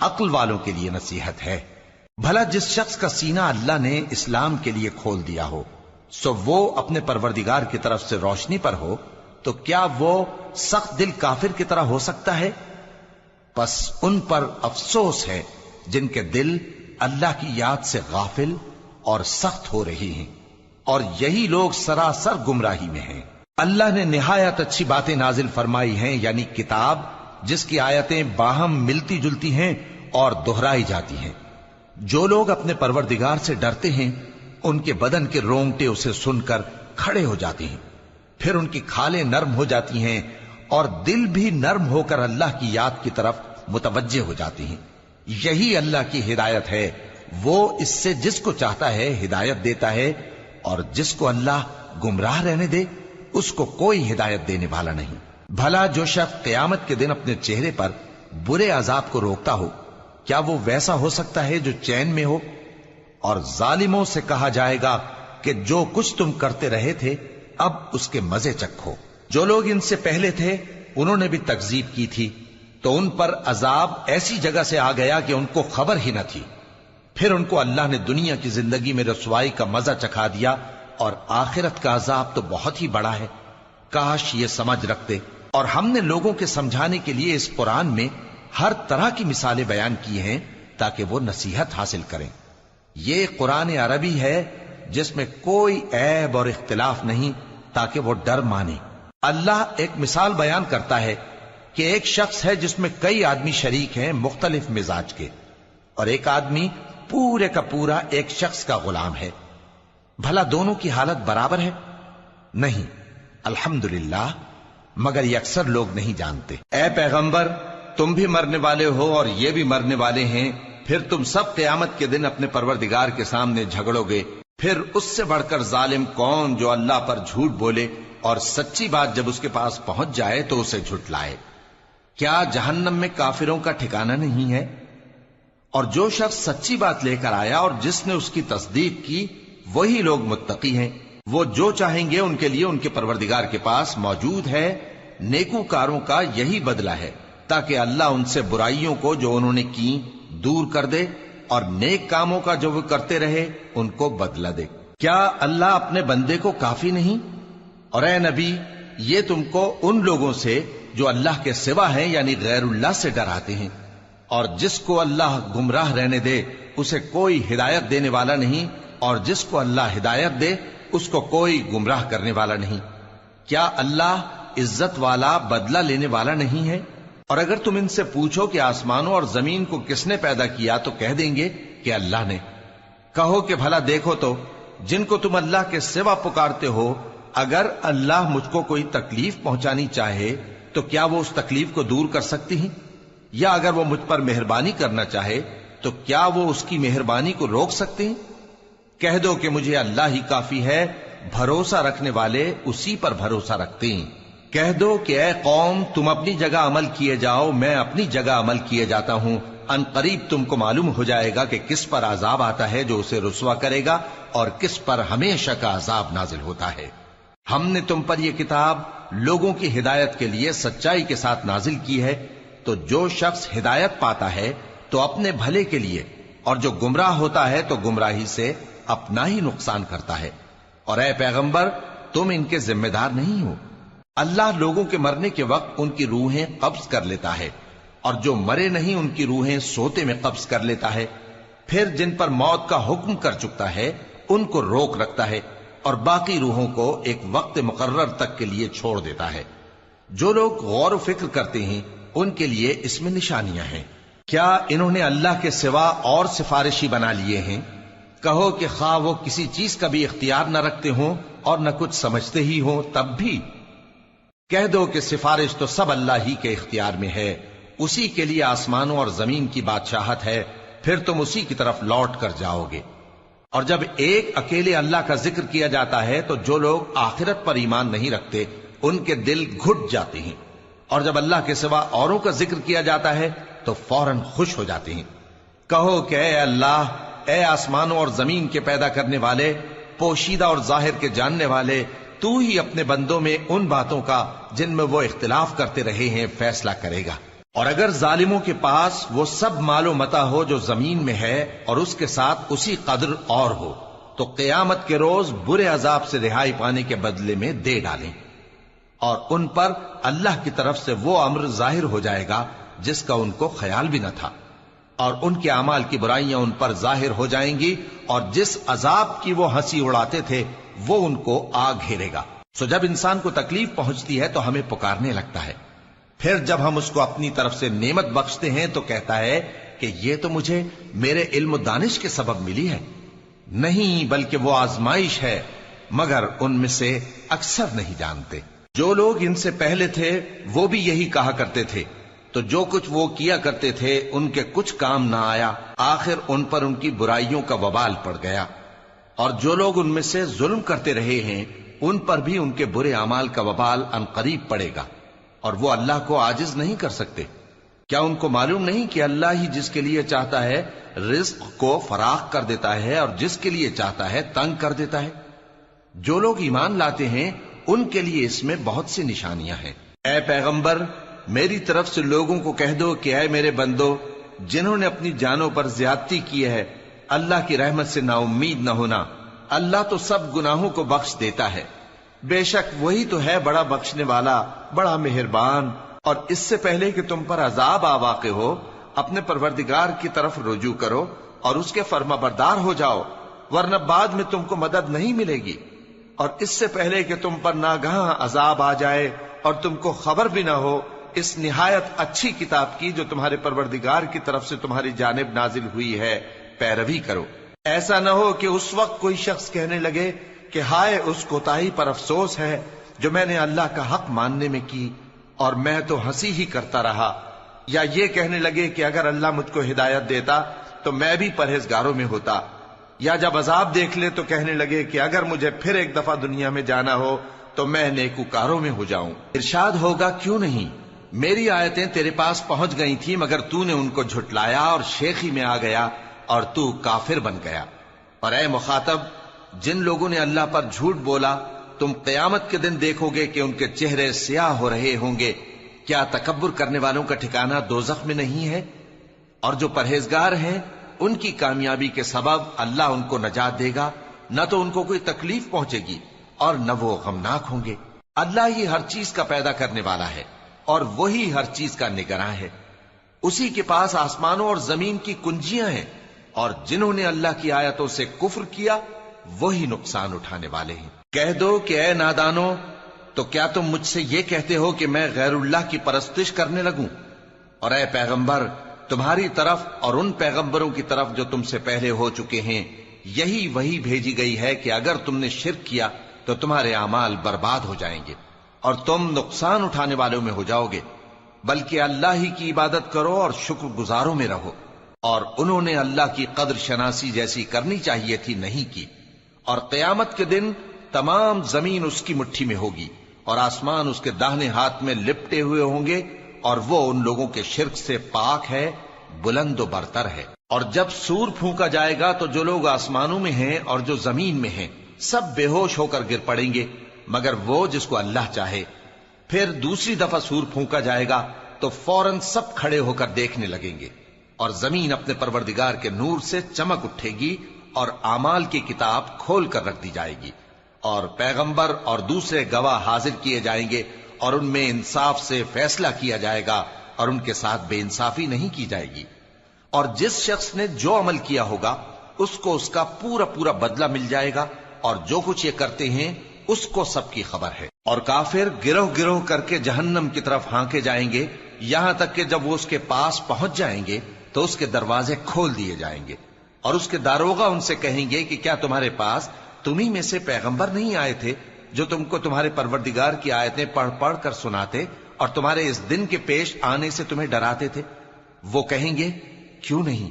عقل والوں کے لیے نصیحت ہے۔ بھلا جس شخص کا سینہ اللہ نے اسلام کے لیے کھول دیا ہو سو وہ اپنے پروردگار کی طرف سے روشنی پر ہو، تو کیا وہ سخت دل کافر کی طرح ہو سکتا ہے؟ پس ان پر افسوس ہے جن کے دل اللہ کی یاد سے غافل اور سخت ہو رہی ہیں، اور یہی لوگ سراسر گمراہی میں ہیں۔ اللہ نے نہایت اچھی باتیں نازل فرمائی ہیں، یعنی کتاب جس کی آیتیں باہم ملتی جلتی ہیں اور دہرائی جاتی ہیں۔ جو لوگ اپنے پروردگار سے ڈرتے ہیں ان کے بدن کے رونگٹے اسے سن کر کھڑے ہو جاتے ہیں، پھر ان کی کھالیں نرم ہو جاتی ہیں اور دل بھی نرم ہو کر اللہ کی یاد کی طرف متوجہ ہو جاتی ہیں۔ یہی اللہ کی ہدایت ہے، وہ اس سے جس کو چاہتا ہے ہدایت دیتا ہے، اور جس کو اللہ گمراہ رہنے دے اس کو کوئی ہدایت دینے والا نہیں۔ بھلا جو شخص قیامت کے دن اپنے چہرے پر برے عذاب کو روکتا ہو، کیا وہ ویسا ہو سکتا ہے جو چین میں ہو؟ اور ظالموں سے کہا جائے گا کہ جو کچھ تم کرتے رہے تھے اب اس کے مزے چکھو۔ جو لوگ ان سے پہلے تھے انہوں نے بھی تکذیب کی تھی، تو ان پر عذاب ایسی جگہ سے آ گیا کہ ان کو خبر ہی نہ تھی۔ پھر ان کو اللہ نے دنیا کی زندگی میں رسوائی کا مزہ چکھا دیا، اور آخرت کا عذاب تو بہت ہی بڑا ہے۔ کاش یہ سمجھ رکھتے۔ اور ہم نے لوگوں کے سمجھانے کے لیے اس قرآن میں ہر طرح کی مثالیں بیان کی ہیں تاکہ وہ نصیحت حاصل کریں۔ یہ قرآن عربی ہے جس میں کوئی عیب اور اختلاف نہیں، تاکہ وہ ڈر مانے۔ اللہ ایک مثال بیان کرتا ہے کہ ایک شخص ہے جس میں کئی آدمی شریک ہیں مختلف مزاج کے، اور ایک آدمی پورے کا پورا ایک شخص کا غلام ہے۔ بھلا دونوں کی حالت برابر ہے؟ نہیں، الحمدللہ، مگر یہ اکثر لوگ نہیں جانتے۔ اے پیغمبر، تم بھی مرنے والے ہو اور یہ بھی مرنے والے ہیں، پھر تم سب قیامت کے دن اپنے پروردگار کے سامنے جھگڑو گے۔ پھر اس سے بڑھ کر ظالم کون جو اللہ پر جھوٹ بولے اور سچی بات جب اس کے پاس پہنچ جائے تو اسے جھٹلائے۔ کیا جہنم میں کافروں کا ٹھکانہ نہیں ہے؟ اور جو شخص سچی بات لے کر آیا اور جس نے اس کی تصدیق کی وہی لوگ متقی ہیں۔ وہ جو چاہیں گے ان کے لیے ان کے پروردگار کے پاس موجود ہے۔ نیکوکاروں کا یہی بدلہ ہے، تاکہ اللہ ان سے برائیوں کو جو انہوں نے کی دور کر دے، اور نیک کاموں کا جو وہ کرتے رہے ان کو بدلہ دے۔ کیا اللہ اپنے بندے کو کافی نہیں؟ اور اے نبی، یہ تم کو ان لوگوں سے جو اللہ کے سوا ہیں یعنی غیر اللہ سے ڈراتے ہیں، اور جس کو اللہ گمراہ رہنے دے اسے کوئی ہدایت دینے والا نہیں، اور جس کو اللہ ہدایت دے اس کو کوئی گمراہ کرنے والا نہیں۔ کیا اللہ عزت والا بدلہ لینے والا نہیں ہے؟ اور اگر تم ان سے پوچھو کہ آسمانوں اور زمین کو کس نے پیدا کیا تو کہہ دیں گے کہ اللہ نے۔ کہو کہ بھلا دیکھو تو جن کو تم اللہ کے سوا پکارتے ہو، اگر اللہ مجھ کو کوئی تکلیف پہنچانی چاہے تو کیا وہ اس تکلیف کو دور کر سکتی ہیں؟ یا اگر وہ مجھ پر مہربانی کرنا چاہے تو کیا وہ اس کی مہربانی کو روک سکتے ہیں؟ کہہ دو کہ مجھے اللہ ہی کافی ہے، بھروسہ رکھنے والے اسی پر بھروسہ رکھتے ہیں۔ کہہ دو کہ اے قوم، تم اپنی جگہ عمل کیے جاؤ، میں اپنی جگہ عمل کیے جاتا ہوں۔ ان قریب تم کو معلوم ہو جائے گا کہ کس پر عذاب آتا ہے جو اسے رسوا کرے گا، اور کس پر ہمیشہ کا عذاب نازل ہوتا ہے۔ ہم نے تم پر یہ کتاب لوگوں کی ہدایت کے لیے سچائی کے ساتھ نازل کی ہے، تو جو شخص ہدایت پاتا ہے تو اپنے بھلے کے لیے، اور جو گمراہ ہوتا ہے تو گمراہی سے اپنا ہی نقصان کرتا ہے۔ اور اے پیغمبر، تم ان کے ذمہ دار نہیں ہو۔ اللہ لوگوں کے مرنے کے وقت ان کی روحیں قبض کر لیتا ہے، اور جو مرے نہیں ان کی روحیں سوتے میں قبض کر لیتا ہے۔ پھر جن پر موت کا حکم کر چکتا ہے ان کو روک رکھتا ہے، اور باقی روحوں کو ایک وقت مقرر تک کے لیے چھوڑ دیتا ہے۔ جو لوگ غور و فکر کرتے ہیں ان کے لیے اس میں نشانیاں ہیں۔ کیا انہوں نے اللہ کے سوا اور سفارشی بنا لیے ہیں؟ کہو کہ خواہ وہ کسی چیز کا بھی اختیار نہ رکھتے ہوں اور نہ کچھ سمجھتے ہی ہوں تب بھی کہہ دو کہ سفارش تو سب اللہ ہی کے اختیار میں ہے، اسی کے لیے آسمانوں اور زمین کی بادشاہت ہے، پھر تم اسی کی طرف لوٹ کر جاؤ گے۔ اور جب ایک اکیلے اللہ کا ذکر کیا جاتا ہے تو جو لوگ آخرت پر ایمان نہیں رکھتے ان کے دل گھٹ جاتے ہیں، اور جب اللہ کے سوا اوروں کا ذکر کیا جاتا ہے تو فوراً خوش ہو جاتے ہیں۔ کہو کہ اے اللہ، اے آسمانوں اور زمین کے پیدا کرنے والے، پوشیدہ اور ظاہر کے جاننے والے، تو ہی اپنے بندوں میں ان باتوں کا جن میں وہ اختلاف کرتے رہے ہیں فیصلہ کرے گا۔ اور اگر ظالموں کے پاس وہ سب مال و متا ہو جو زمین میں ہے اور اس کے ساتھ اسی قدر اور ہو تو قیامت کے روز برے عذاب سے رہائی پانے کے بدلے میں دے ڈالیں، اور ان پر اللہ کی طرف سے وہ امر ظاہر ہو جائے گا جس کا ان کو خیال بھی نہ تھا، اور ان کے اعمال کی برائیاں ان پر ظاہر ہو جائیں گی، اور جس عذاب کی وہ ہنسی اڑاتے تھے وہ ان کو آ گھیرے گا۔ سو جب انسان کو تکلیف پہنچتی ہے تو ہمیں پکارنے لگتا ہے، پھر جب ہم اس کو اپنی طرف سے نعمت بخشتے ہیں تو کہتا ہے کہ یہ تو مجھے میرے علم و دانش کے سبب ملی ہے۔ نہیں، بلکہ وہ آزمائش ہے، مگر ان میں سے اکثر نہیں جانتے۔ جو لوگ ان سے پہلے تھے وہ بھی یہی کہا کرتے تھے، تو جو کچھ وہ کیا کرتے تھے ان کے کچھ کام نہ آیا، آخر ان پر ان کی برائیوں کا وبال پڑ گیا۔ اور جو لوگ ان میں سے ظلم کرتے رہے ہیں ان پر بھی ان کے برے اعمال کا وبال عنقریب پڑے گا، اور وہ اللہ کو عاجز نہیں کر سکتے۔ کیا ان کو معلوم نہیں کہ اللہ ہی جس کے لیے چاہتا ہے رزق کو فراخ کر دیتا ہے اور جس کے لیے چاہتا ہے تنگ کر دیتا ہے؟ جو لوگ ایمان لاتے ہیں ان کے لیے اس میں بہت سی نشانیاں ہیں۔ اے پیغمبر، میری طرف سے لوگوں کو کہہ دو کہ اے میرے بندو، جنہوں نے اپنی جانوں پر زیادتی کی ہے، اللہ کی رحمت سے نا امید نہ ہونا۔ اللہ تو سب گناہوں کو بخش دیتا ہے، بے شک وہی تو ہے بڑا بخشنے والا، بڑا مہربان۔ اور اس سے پہلے کہ تم پر عذاب آ واقع ہو، اپنے پروردگار کی طرف رجوع کرو اور اس کے فرما بردار ہو جاؤ، ورنہ بعد میں تم کو مدد نہیں ملے گی۔ اور اس سے پہلے کہ تم پر ناگہاں عذاب آ جائے اور تم کو خبر بھی نہ ہو، اس نہایت اچھی کتاب کی جو تمہارے پروردگار کی طرف سے تمہاری جانب نازل ہوئی ہے پیروی کرو۔ ایسا نہ ہو کہ اس وقت کوئی شخص کہنے لگے کہ ہائے اس کوتاہی پر افسوس ہے جو میں نے اللہ کا حق ماننے میں کی، اور میں تو ہنسی ہی کرتا رہا، یا یہ کہنے لگے کہ اگر اللہ مجھ کو ہدایت دیتا تو میں بھی پرہیزگاروں میں ہوتا، یا جب عذاب دیکھ لے تو کہنے لگے کہ اگر مجھے پھر ایک دفعہ دنیا میں جانا ہو تو میں نیکوکاروں میں ہو جاؤں۔ ارشاد ہوگا کیوں نہیں، میری آیتیں تیرے پاس پہنچ گئی تھی مگر تو نے ان کو جھٹلایا اور شیخی میں آ گیا اور تو کافر بن گیا۔ اور اے مخاطب، جن لوگوں نے اللہ پر جھوٹ بولا تم قیامت کے دن دیکھو گے کہ ان کے چہرے سیاہ ہو رہے ہوں گے۔ کیا تکبر کرنے والوں کا ٹھکانہ دوزخ میں نہیں ہے؟ اور جو پرہیزگار ہیں ان کی کامیابی کے سبب اللہ ان کو نجات دے گا، نہ تو ان کو کوئی تکلیف پہنچے گی اور نہ وہ غمناک ہوں گے۔ اللہ ہی ہر چیز کا پیدا کرنے والا ہے اور وہی ہر چیز کا نگراں ہے۔ اسی کے پاس آسمانوں اور زمین کی کنجیاں ہیں، اور جنہوں نے اللہ کی آیتوں سے کفر کیا وہی نقصان اٹھانے والے ہیں۔ کہہ دو کہ اے نادانو، تو کیا تم مجھ سے یہ کہتے ہو کہ میں غیر اللہ کی پرستش کرنے لگوں؟ اور اے پیغمبر، تمہاری طرف اور ان پیغمبروں کی طرف جو تم سے پہلے ہو چکے ہیں یہی وہی بھیجی گئی ہے کہ اگر تم نے شرک کیا تو تمہارے اعمال برباد ہو جائیں گے اور تم نقصان اٹھانے والوں میں ہو جاؤ گے، بلکہ اللہ ہی کی عبادت کرو اور شکر گزاروں میں رہو۔ اور انہوں نے اللہ کی قدر شناسی جیسی کرنی چاہیے تھی نہیں کی۔ اور قیامت کے دن تمام زمین اس کی مٹھی میں ہوگی اور آسمان اس کے داہنے ہاتھ میں لپٹے ہوئے ہوں گے، اور وہ ان لوگوں کے شرک سے پاک ہے، بلند و برتر ہے۔ اور جب سور پھونکا جائے گا تو جو لوگ آسمانوں میں ہیں اور جو زمین میں ہیں سب بے ہوش ہو کر گر پڑیں گے مگر وہ جس کو اللہ چاہے۔ پھر دوسری دفعہ سور پھونکا جائے گا تو فوراً سب کھڑے ہو کر دیکھنے لگیں گے، اور زمین اپنے پروردگار کے نور سے چمک اٹھے گی اور اعمال کی کتاب کھول کر رکھ دی جائے گی، اور پیغمبر اور دوسرے گواہ حاضر کیے جائیں گے، اور ان میں انصاف سے فیصلہ کیا جائے گا اور ان کے ساتھ بے انصافی نہیں کی جائے گی۔ اور جس شخص نے جو عمل کیا ہوگا اس کو اس کا پورا پورا بدلہ مل جائے گا، اور جو کچھ یہ کرتے ہیں اس کو سب کی خبر ہے۔ اور کافر گروہ گروہ کر کے جہنم کی طرف ہانکے جائیں گے، یہاں تک کہ جب وہ اس کے پاس پہنچ جائیں گے تو اس کے دروازے کھول دیے جائیں گے، اور اس کے داروغہ ان سے کہیں گے کہ کیا تمہارے پاس تمہیں میں سے پیغمبر نہیں آئے تھے جو تم کو تمہارے پروردگار کی آیتیں پڑھ پڑھ کر سناتے اور تمہارے اس دن کے پیش آنے سے تمہیں ڈراتے تھے؟ وہ کہیں گے کیوں نہیں،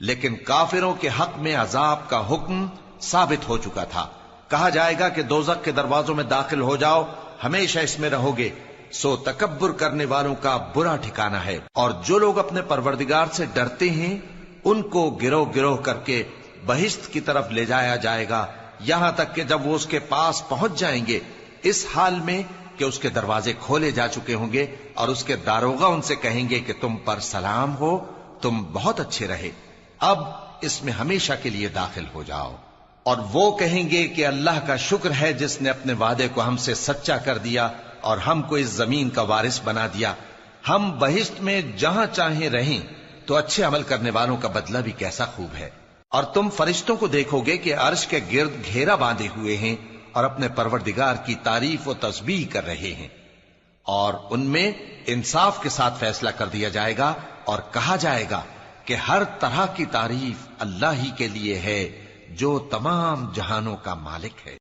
لیکن کافروں کے حق میں عذاب کا حکم ثابت ہو چکا تھا۔ کہا جائے گا کہ دوزخ کے دروازوں میں داخل ہو جاؤ، ہمیشہ اس میں رہو گے، سو تکبر کرنے والوں کا برا ٹھکانہ ہے۔ اور جو لوگ اپنے پروردگار سے ڈرتے ہیں ان کو گروہ گروہ کر کے بہشت کی طرف لے جایا جائے گا، یہاں تک کہ جب وہ اس کے پاس پہنچ جائیں گے اس حال میں کہ اس کے دروازے کھولے جا چکے ہوں گے اور اس کے داروغہ ان سے کہیں گے کہ تم پر سلام ہو، تم بہت اچھے رہے، اب اس میں ہمیشہ کے لیے داخل ہو جاؤ۔ اور وہ کہیں گے کہ اللہ کا شکر ہے جس نے اپنے وعدے کو ہم سے سچا کر دیا اور ہم کو اس زمین کا وارث بنا دیا، ہم بہشت میں جہاں چاہیں رہیں، تو اچھے عمل کرنے والوں کا بدلہ بھی کیسا خوب ہے۔ اور تم فرشتوں کو دیکھو گے کہ عرش کے گرد گھیرا باندھے ہوئے ہیں اور اپنے پروردگار کی تعریف و تسبیح کر رہے ہیں، اور ان میں انصاف کے ساتھ فیصلہ کر دیا جائے گا اور کہا جائے گا کہ ہر طرح کی تعریف اللہ ہی کے لیے ہے جو تمام جہانوں کا مالک ہے۔